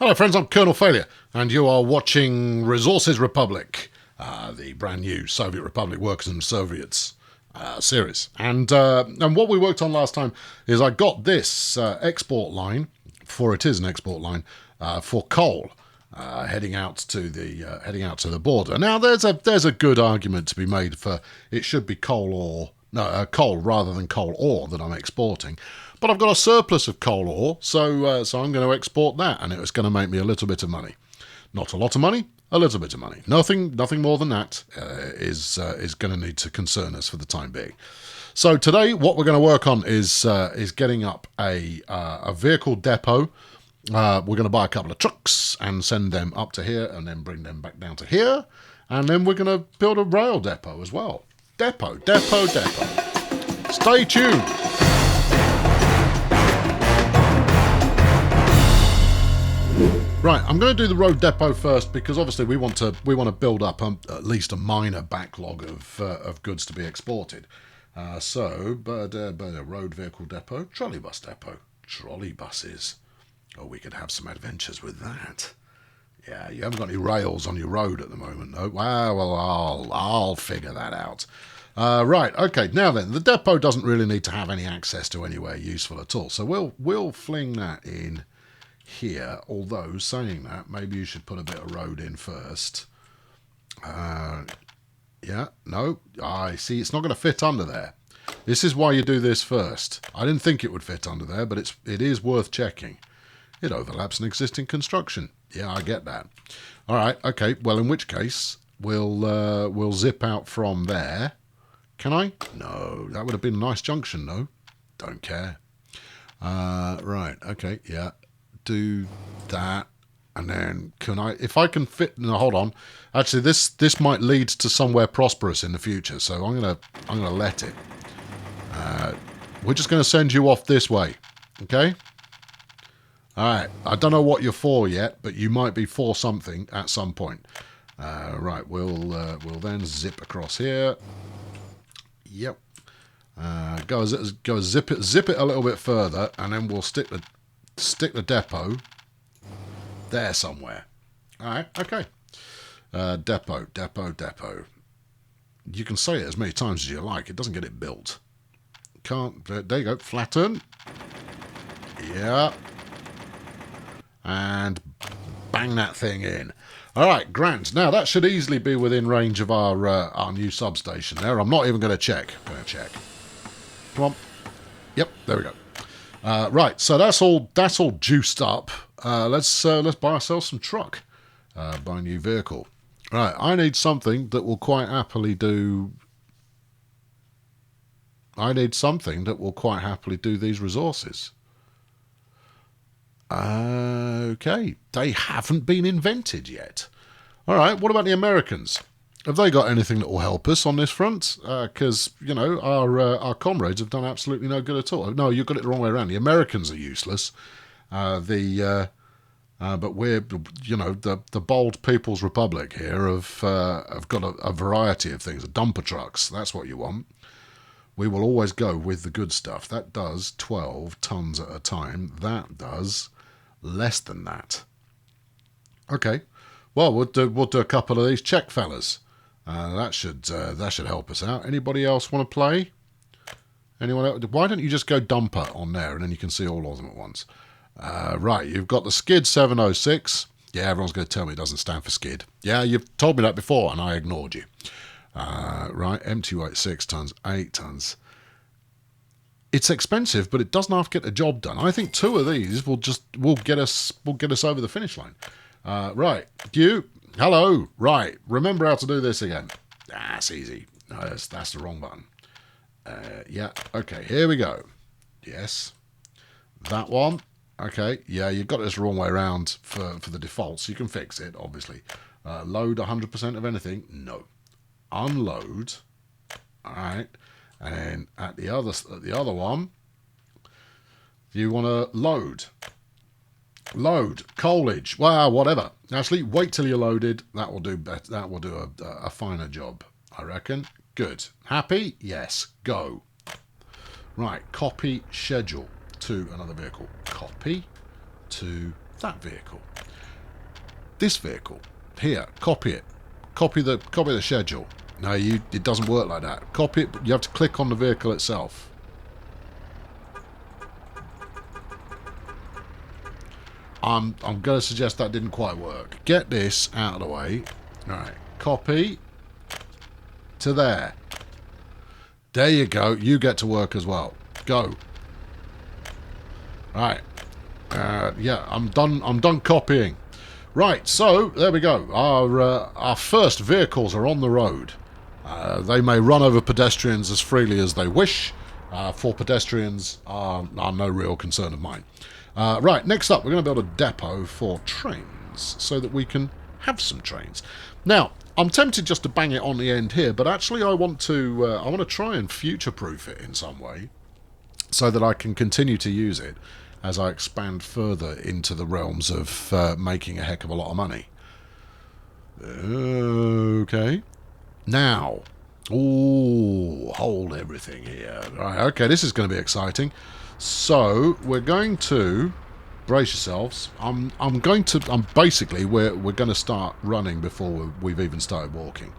Hello friends, I'm Colonel Failure, and you are watching Resources Republic, the brand new Soviet Republic Workers and Soviets series. And what we worked on last time is I got this export line, for it is an export line, for coal. Heading out to the border. Now, there's a good argument to be made for it should be coal rather than coal ore that I'm exporting. But I've got a surplus of coal ore, so I'm going to export that, and it's going to make me a little bit of money. Not a lot of money, a little bit of money. Nothing more than that is going to need to concern us for the time being. So today, what we're going to work on is getting up a vehicle depot. We're going to buy a couple of trucks and send them up to here and then bring them back down to here. And then we're going to build a rail depot as well. Depot. Stay tuned. Right, I'm going to do the road depot first because obviously we want to build up at least a minor backlog of goods to be exported. But a road vehicle depot, trolley bus depot, trolley buses. Oh, we could have some adventures with that. Yeah, you haven't got any rails on your road at the moment, though. Well, I'll figure that out. Right, okay. Now then, the depot doesn't really need to have any access to anywhere useful at all, so we'll fling that in here. Although, saying that, maybe you should put a bit of road in first. Yeah, no, I see. It's not going to fit under there. This is why you do this first. I didn't think it would fit under there, but it is worth checking. It overlaps an existing construction. Yeah, I get that. All right, okay. Well, in which case, we'll zip out from there. Can I? No, that would have been a nice junction, though. Don't care. Right, okay, yeah. Do that, and then can I? If I can fit. No, hold on. Actually, this might lead to somewhere prosperous in the future, so I'm gonna let it. We're just gonna send you off this way, okay? Alright, I don't know what you're for yet, but you might be for something at some point. Right, we'll then zip across here. Yep. Go zip it a little bit further, and then we'll stick the depot there somewhere. Alright, okay. Depot. You can say it as many times as you like. It doesn't get it built. Can't. There you go. Flatten. Yeah. And bang that thing in. All right, grand. Now, that should easily be within range of our new substation there. I'm not even going to check. I'm going to check. Come on. Yep, there we go. Right, so that's all juiced up. Let's buy ourselves some truck. Buy a new vehicle. Right, I need something that will quite happily do... these resources. Okay, they haven't been invented yet. All right, what about the Americans? Have they got anything that will help us on this front? Because, you know, our comrades have done absolutely no good at all. No, you've got it the wrong way around. The Americans are useless. But we're, you know, the bold People's Republic here have got a variety of things. Dumper trucks, that's what you want. We will always go with the good stuff. That does 12 tons at a time. That does less than that. Okay. Well, we'll do a couple of these check fellas. That should help us out. Anybody else want to play? Anyone else? Why don't you just go dumper on there and then you can see all of them at once? Right, you've got the Skid 706. Yeah, everyone's going to tell me it doesn't stand for skid. Yeah, you've told me that before and I ignored you. Right, empty weight 6 tons, 8 tons. It's expensive, but it doesn't have to get the job done. I think 2 of these will get us over the finish line. Right, you, hello, right. Remember how to do this again. That's easy. No, that's the wrong button. Yeah, okay, here we go. Yes, that one. Okay, yeah, you've got this the wrong way around for the default, so you can fix it, obviously. Load 100% of anything? No. Unload. All right, and then at the other one, you want to load coalage. Well, whatever. Actually, wait till you're loaded. That will do better. That will do a finer job, I reckon. Good. Happy? Yes. Go. Right. Copy schedule to another vehicle. Copy to that vehicle. this vehicle. Here, copy it. Copy the schedule. No, it doesn't work like that. Copy it, but you have to click on the vehicle itself. I'm going to suggest that didn't quite work. Get this out of the way. Alright, copy to there. There you go. You get to work as well. Go. Right. Yeah, I'm done copying. Right, so there we go. Our first vehicles are on the road. They may run over pedestrians as freely as they wish. For pedestrians are no real concern of mine. Right, next up, we're going to build a depot for trains so that we can have some trains. Now, I'm tempted just to bang it on the end here, but actually I want to try and future-proof it in some way so that I can continue to use it as I expand further into the realms of making a heck of a lot of money. Okay. Now, hold everything here. Right, okay, this is going to be exciting. So we're going to brace yourselves. Basically we're going to start running before we've even started walking.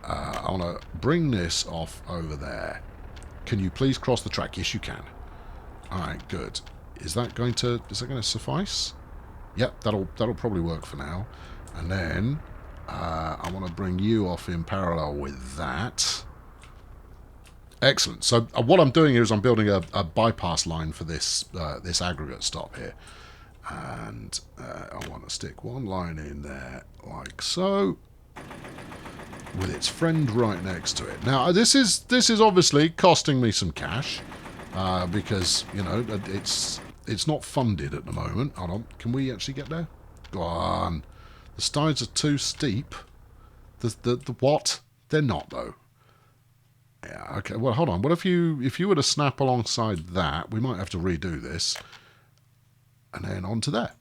I want to bring this off over there. Can you please cross the track? Yes, you can. All right, good. Is that going to suffice? Yep, that'll probably work for now. And then I want to bring you off in parallel with that. Excellent. So what I'm doing here is I'm building a bypass line for this this aggregate stop here, and I want to stick one line in there like so, with its friend right next to it. Now this is obviously costing me some cash because you know it's not funded at the moment. Hold on, can we actually get there? Go on. The sides are too steep. The what? They're not though. Yeah, okay, well, hold on. What if you were to snap alongside that? We might have to redo this. And then onto there.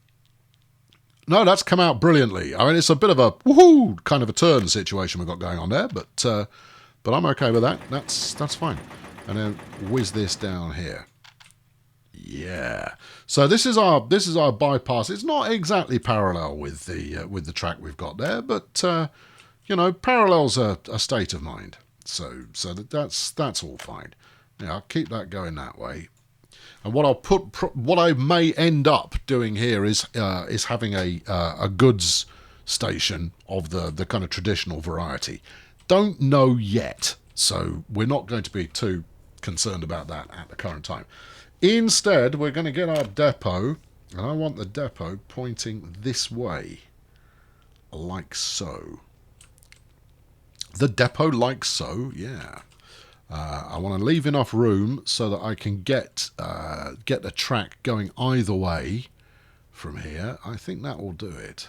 No, that's come out brilliantly. I mean, it's a bit of a woohoo kind of a turn situation we've got going on there, but I'm okay with that. That's fine. And then whiz this down here. Yeah. So this is our bypass. It's not exactly parallel with the track we've got there, but you know, parallel's a state of mind. So that's all fine. Yeah, I'll keep that going that way. And what I may end up doing here is having a goods station of the kind of traditional variety. Don't know yet, so we're not going to be too concerned about that at the current time. Instead, we're going to get our depot, and I want the depot pointing this way, like so. The depot like so, yeah. I want to leave enough room so that I can get the track going either way from here. I think that will do it.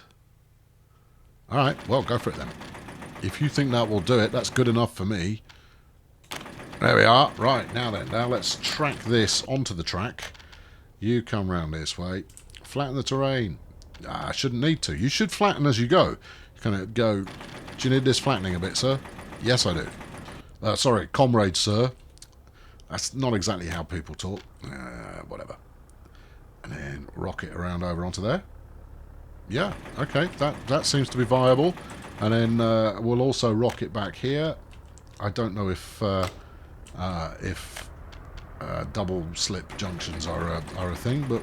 All right, well, go for it then. If you think that will do it, that's good enough for me. There we are. Right, now then. Now let's track this onto the track. You come round this way. Flatten the terrain. I shouldn't need to. You should flatten as you go. Kind of go... Do you need this flattening a bit, sir? Yes, I do. Sorry, comrade, sir. That's not exactly how people talk. Whatever. And then rock it around over onto there. Yeah, okay. That seems to be viable. And then we'll also rock it back here. I don't know if double slip junctions are a thing, but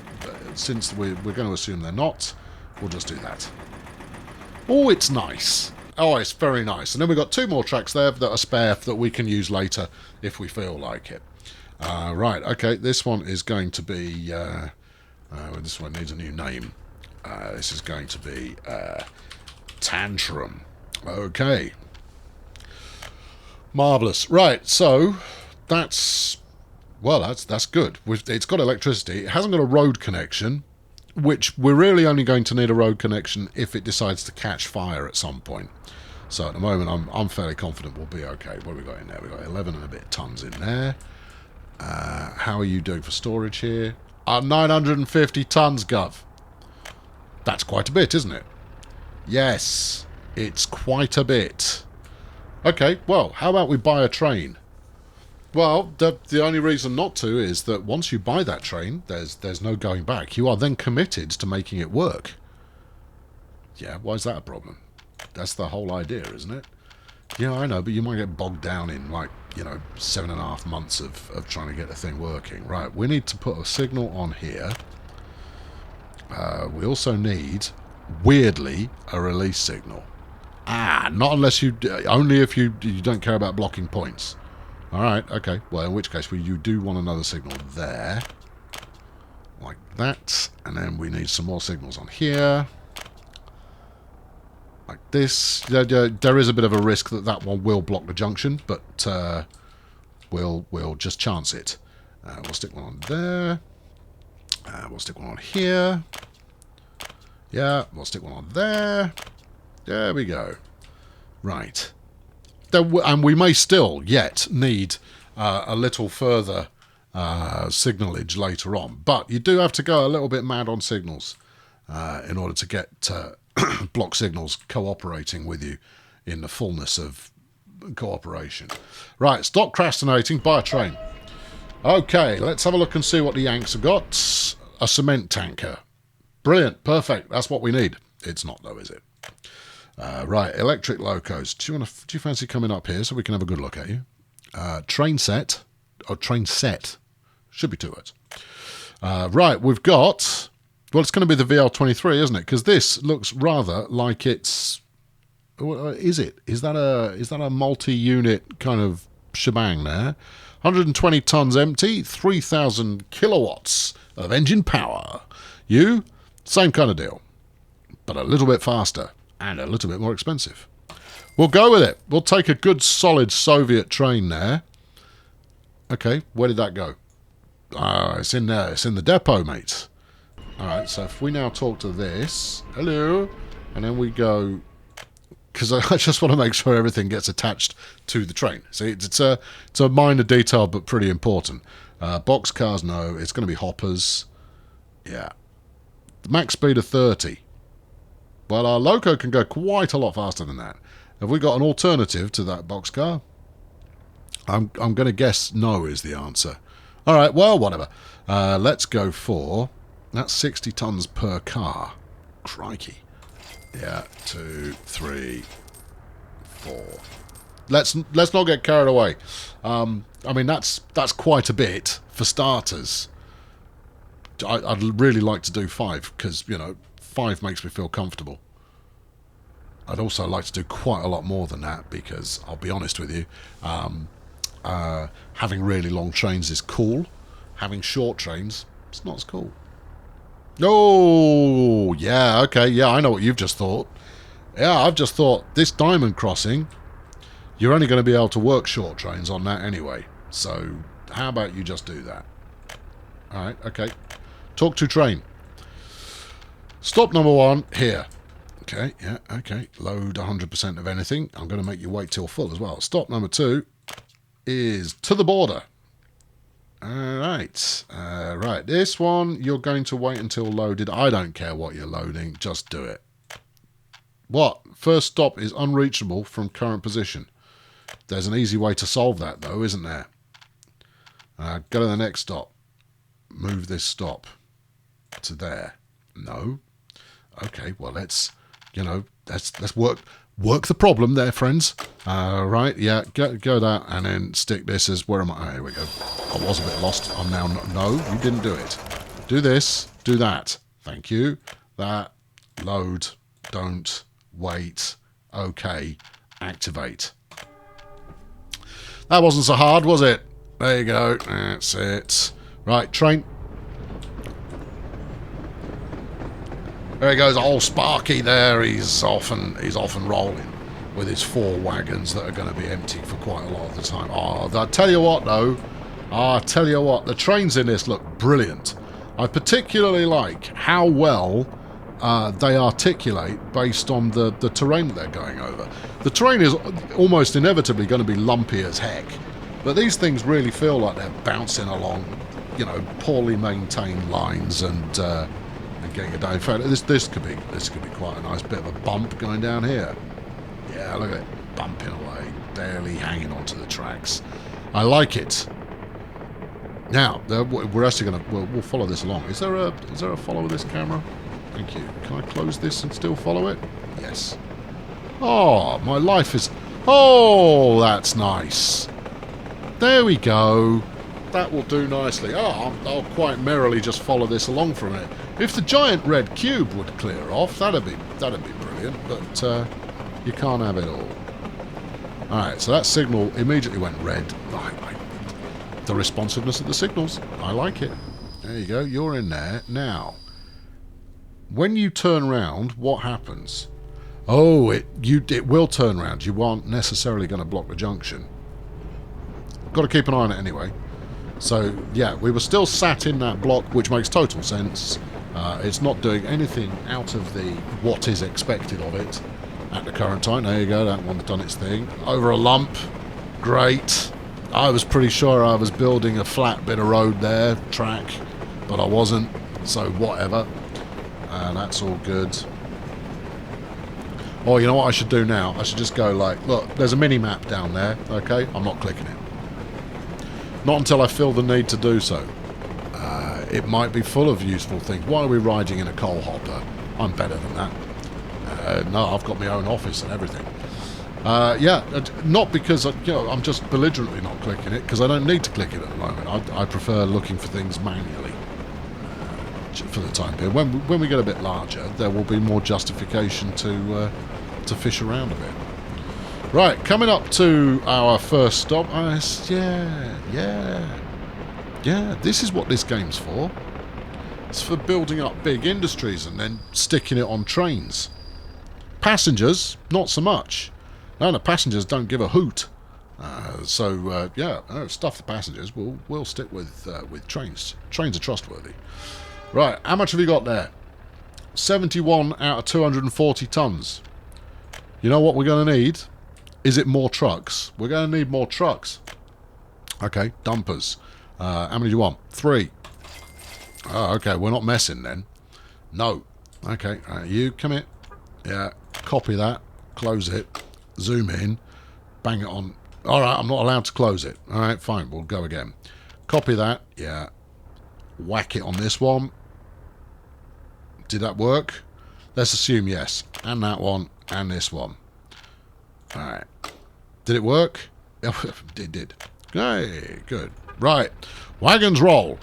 since we're going to assume they're not, we'll just do that. Oh, it's nice. Oh, it's very nice. And then we've got two more tracks there that are spare that we can use later if we feel like it. Right, okay, this one is going to be... this one needs a new name. This is going to be Tantrum. Okay. Marvellous. Right, so that's good. It's got electricity. It hasn't got a road connection, which we're really only going to need a road connection if it decides to catch fire at some point. So at the moment, I'm fairly confident we'll be okay. What have we got in there? We've got 11 and a bit tons in there. How are you doing for storage here? 950 tons, Gov. That's quite a bit, isn't it? Yes, it's quite a bit. Okay, well, how about we buy a train? Well, the only reason not to is that once you buy that train, there's no going back. You are then committed to making it work. Yeah, why is that a problem? That's the whole idea, isn't it? Yeah, I know, but you might get bogged down in, like, 7.5 months of trying to get the thing working. Right, we need to put a signal on here. We also need, weirdly, a release signal. Not unless you... Only if you don't care about blocking points. Alright, okay. Well, in which case, you do want another signal there. Like that. And then we need some more signals on here. Like this. There is a bit of a risk that one will block the junction, but we'll just chance it. We'll stick one on there. We'll stick one on here. Yeah, we'll stick one on there. There we go. Right. And we may still yet need a little further signalage later on. But you do have to go a little bit mad on signals in order to get block signals cooperating with you in the fullness of cooperation. Right, stop procrastinating, buy a train. Okay, let's have a look and see what the Yanks have got. A cement tanker. Brilliant, perfect, that's what we need. It's not though, is it? Right, electric locos. Do you fancy coming up here so we can have a good look at you? Train set. Train set. Should be 2 words. Right, we've got... Well, it's going to be the VL23, isn't it? Because this looks rather like it's... Is it? Is that a multi-unit kind of shebang there? 120 tons empty, 3,000 kilowatts of engine power. Same kind of deal, but a little bit faster and a little bit more expensive. We'll go with it. We'll take a good solid Soviet train there. Okay, where did that go? It's in there. It's in the depot, mate. All right, so if we now talk to this, hello, and then we go, because I just want to make sure everything gets attached to the train. See, it's a minor detail, but pretty important. Box cars, no. It's going to be hoppers. Yeah. The max speed of 30. Well, our loco can go quite a lot faster than that. Have we got an alternative to that boxcar? I'm going to guess no is the answer. All right, well, whatever. Let's go for... That's 60 tons per car. Crikey. Yeah, 2, 3, 4. Let's not get carried away. I mean, that's quite a bit for starters. I'd really like to do 5 because, 5 makes me feel comfortable. I'd also like to do quite a lot more than that because, I'll be honest with you, having really long trains is cool. Having short trains, it's not as cool. Oh, yeah, okay, yeah, I know what you've just thought. Yeah, I've just thought, this diamond crossing, you're only going to be able to work short trains on that anyway. So, how about you just do that? Alright, okay. Talk to train. Stop number 1, here. Okay, yeah, okay. Load 100% of anything. I'm going to make you wait till full as well. Stop number 2 is to the border. Alright, right. This one, you're going to wait until loaded. I don't care what you're loading. Just do it. What? First stop is unreachable from current position. There's an easy way to solve that, though, isn't there? Go to the next stop. Move this stop to there. No. Okay, well, let's work the problem there, friends. Right, yeah, go that, and then stick this as, where am I? Oh, here we go. I was a bit lost. I'm now, no, you didn't do it. Do this, do that. Thank you. That, load, don't, wait, okay, activate. That wasn't so hard, was it? There you go. That's it. Right, train. There he goes, all Sparky there. He's off and rolling with his 4 wagons that are going to be empty for quite a lot of the time. Oh, I tell you what, though. The trains in this look brilliant. I particularly like how well they articulate based on the terrain that they're going over. The terrain is almost inevitably going to be lumpy as heck, but these things really feel like they're bouncing along, poorly maintained lines and getting it down. In fact, this could be quite a nice bit of a bump going down here. Yeah, look at it, bumping away, barely hanging onto the tracks. I like it. Now, we're actually going to we'll follow this along. Is there a follow with this camera? Thank you. Can I close this and still follow it? Yes. Oh, my life is... Oh, that's nice. There we go. That will do nicely. Oh, I'll quite merrily just follow this along from it. If the giant red cube would clear off, that'd be brilliant. But you can't have it all. All right, so that signal immediately went red. The responsiveness of the signals, I like it. There you go. You're in there now. When you turn round, what happens? Oh, it will turn round. You aren't necessarily going to block the junction. Got to keep an eye on it anyway. So, yeah, we were still sat in that block, which makes total sense. It's not doing anything out of the what is expected of it at the current time. There you go, that one's done its thing. Over a lump. Great. I was pretty sure I was building a flat bit of road there, track, but I wasn't, so whatever. That's all good. Oh, you know what I should do now? I should just go like, look, there's a mini-map down there, okay? I'm not clicking it. Not until I feel the need to do so. It might be full of useful things. Why are we riding in a coal hopper? I'm better than that. No, I've got my own office and everything. Yeah, not because I'm just belligerently not clicking it, because I don't need to click it at the moment. I prefer looking for things manually for the time being. When we get a bit larger, there will be more justification to fish around a bit. Right, coming up to our first stop. Yeah, this is what this game's for. It's for building up big industries and then sticking it on trains. Passengers, not so much. No, the passengers don't give a hoot. Yeah, stuff the passengers. We'll stick with trains. Trains are trustworthy. Right, how much have you got there? 71 out of 240 tons. You know what we're going to need? Is it more trucks? We're going to need more trucks. Okay, dumpers. How many do you want? 3. Oh, okay, we're not messing then. No. Okay, you come here. Yeah, copy that. Close it. Zoom in. Bang it on. Alright, I'm not allowed to close it. Alright, fine, we'll go again. Copy that. Yeah. Whack it on this one. Did that work? Let's assume yes. And that one. And this one. Alright. Did it work? It did. Hey, good. Right. Wagons roll.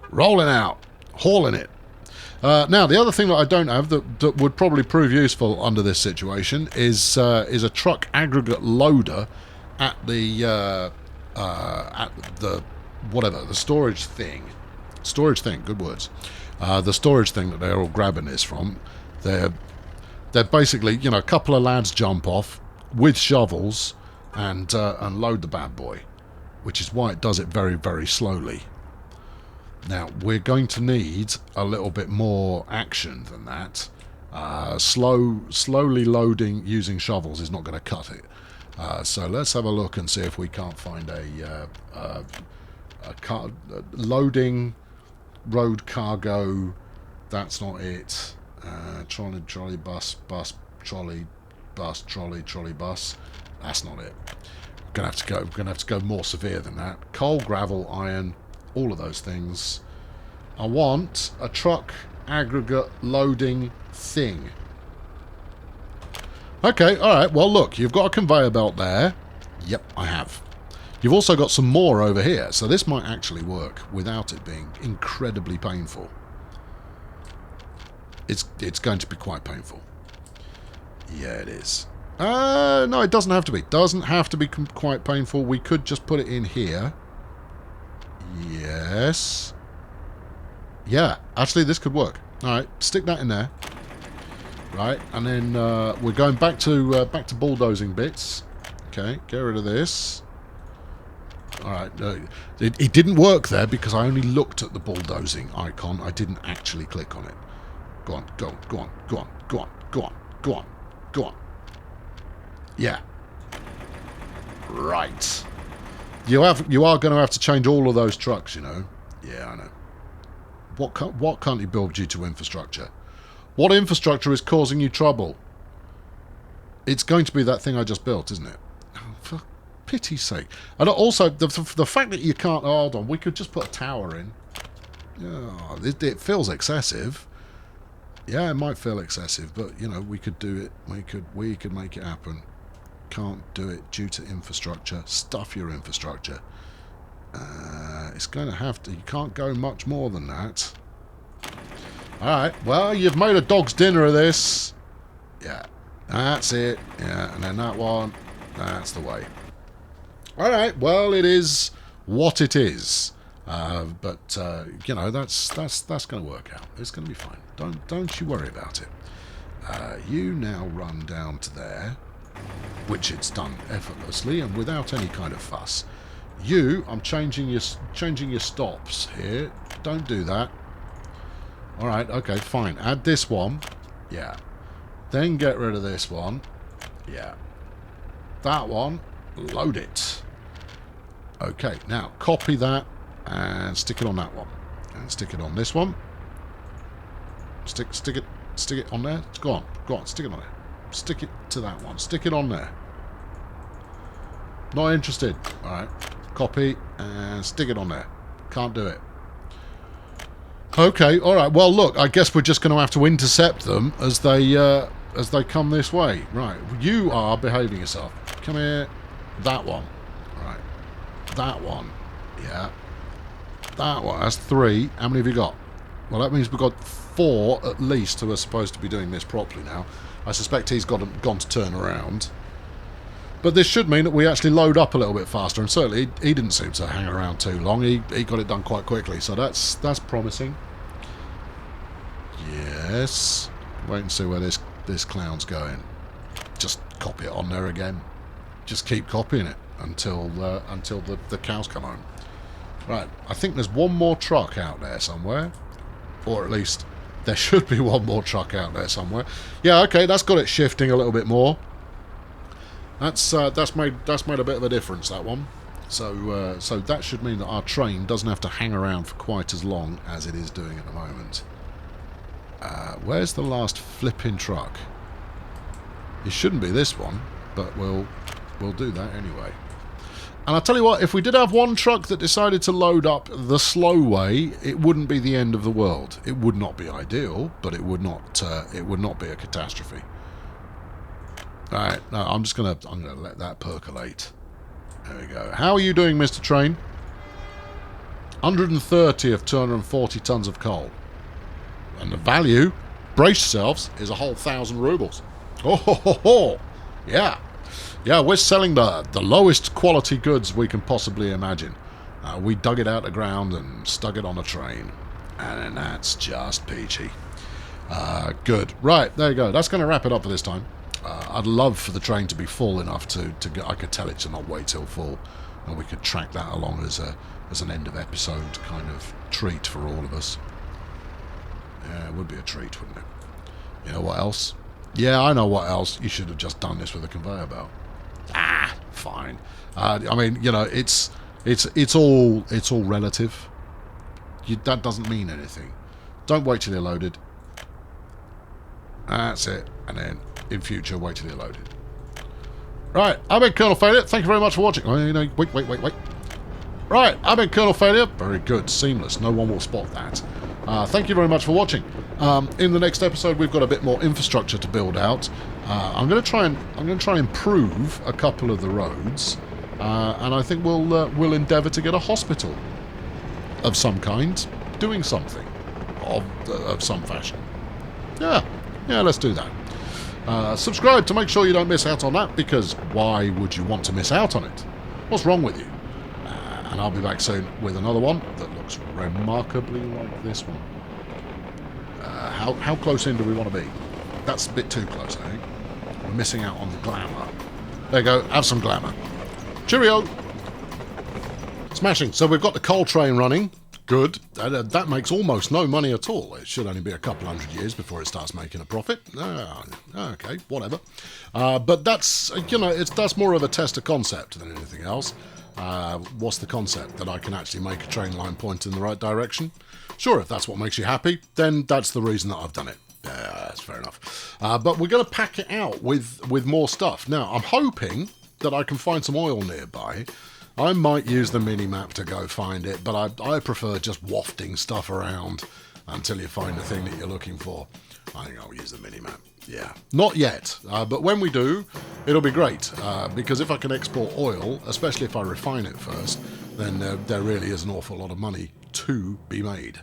Rolling out. Hauling it. Now, the other thing that I don't have that would probably prove useful under this situation is a truck aggregate loader at the storage thing. Storage thing, good words. The storage thing that they're all grabbing this from. They're basically, a couple of lads jump off with shovels and load the bad boy, which is why it does it very, very slowly. Now, we're going to need a little bit more action than that. Slowly loading using shovels is not going to cut it. So let's have a look and see if we can't find loading road cargo. That's not it. Trolley, bus, trolley, bus. That's not it. We're gonna have to go more severe than that. Coal, gravel, iron. All of those things. I want a truck aggregate loading thing. Okay, alright. Well, look, you've got a conveyor belt there. Yep, I have. You've also got some more over here, so this might actually work without it being incredibly painful. It's going to be quite painful. Yeah, it is. No, it doesn't have to be. Doesn't have to be quite painful. We could just put it in here. Yes. Yeah, actually this could work. Alright, stick that in there. Right, and then we're going back to bulldozing bits. Okay, get rid of this. Alright, it didn't work there because I only looked at the bulldozing icon. I didn't actually click on it. Go on, go on. Yeah. Right. You are going to have to change all of those trucks, Yeah, I know. What can't you build due to infrastructure? What infrastructure is causing you trouble? It's going to be that thing I just built, isn't it? Oh, for pity's sake. And also, the fact that you can't... Oh, hold on, we could just put a tower in. Oh, it feels excessive. Yeah, it might feel excessive, but you know, we could do it. We could make it happen. Can't do it due to infrastructure. Stuff your infrastructure. It's going to have to. You can't go much more than that. All right. Well, you've made a dog's dinner of this. Yeah, that's it. Yeah, and then that one. That's the way. All right. Well, it is what it is. But you know, that's going to work out. It's going to be fine. Don't you worry about it. You now run down to there, which it's done effortlessly and without any kind of fuss. I'm changing your stops here. Don't do that. All right. Okay. Fine. Add this one. Yeah. Then get rid of this one. Yeah. That one. Load it. Okay. Now copy that. And stick it on that one. And stick it on this one. Stick it on there. Go on, stick it on there. Stick it to that one. Stick it on there. Not interested. Alright. Copy and stick it on there. Can't do it. Okay, alright. Well look, I guess we're just going to have to intercept them as they come this way. Right. You are behaving yourself. Come here. That one. Right. That one. Yeah. That one, that's 3. How many have you got? Well, that means we've got 4 at least who are supposed to be doing this properly now. I suspect he's gone to turn around. But this should mean that we actually load up a little bit faster, and certainly he didn't seem to hang around too long. He got it done quite quickly, so that's promising. Yes. Wait and see where this clown's going. Just copy it on there again. Just keep copying it until the cows come home. Right, I think there's one more truck out there somewhere. Or at least there should be one more truck out there somewhere. Yeah, okay, that's got it shifting a little bit more. That's made a bit of a difference, that one. So that should mean that our train doesn't have to hang around for quite as long as it is doing at the moment. Where's the last flipping truck? It shouldn't be this one, but we'll do that anyway. And I'll tell you what, if we did have one truck that decided to load up the slow way, it wouldn't be the end of the world. It would not be ideal, but it would not be a catastrophe. All right, no, I'm gonna let that percolate. There we go. How are you doing, Mr. Train? 130 of 240 tons of coal. And the value, brace yourselves, is a whole 1,000 rubles. Oh, ho, ho, ho. Yeah. Yeah, we're selling the lowest quality goods we can possibly imagine. We dug it out of the ground and stuck it on a train. And that's just peachy. Good. Right, there you go. That's going to wrap it up for this time. I'd love for the train to be full enough to get... I could tell it to not wait till full. And we could track that along as an end of episode kind of treat for all of us. Yeah, it would be a treat, wouldn't it? You know what else? Yeah, I know what else. You should have just done this with a conveyor belt. Ah, fine. I mean, you know, it's all relative. That doesn't mean anything. Don't wait till you're loaded. That's it. And then in future, wait till you're loaded. Right, I've been Colonel Failure. Thank you very much for watching. Oh, you know, wait. Right, I've been Colonel Failure. Very good, seamless. No one will spot that. Thank you very much for watching. In the next episode, we've got a bit more infrastructure to build out. I'm going to try and improve a couple of the roads, and I think we'll endeavour to get a hospital of some kind, doing something of some fashion. Yeah, let's do that. Subscribe to make sure you don't miss out on that, because why would you want to miss out on it? What's wrong with you? And I'll be back soon with another one that looks remarkably like this one. How close in do we want to be? That's a bit too close, I think. We're missing out on the glamour. There you go, have some glamour. Cheerio! Smashing. So we've got the coal train running. Good. That makes almost no money at all. It should only be a couple hundred years before it starts making a profit. Okay, whatever. But that's, you know, that's more of a test of concept than anything else. What's the concept? That I can actually make a train line point in the right direction? Sure, if that's what makes you happy, then that's the reason that I've done it. That's fair enough. But we're going to pack it out with more stuff. Now, I'm hoping that I can find some oil nearby. I might use the mini-map to go find it, but I prefer just wafting stuff around until you find the thing that you're looking for. I think I'll use the mini-map. Yeah, not yet, but when we do, it'll be great, because if I can export oil, especially if I refine it first, then there really is an awful lot of money to be made.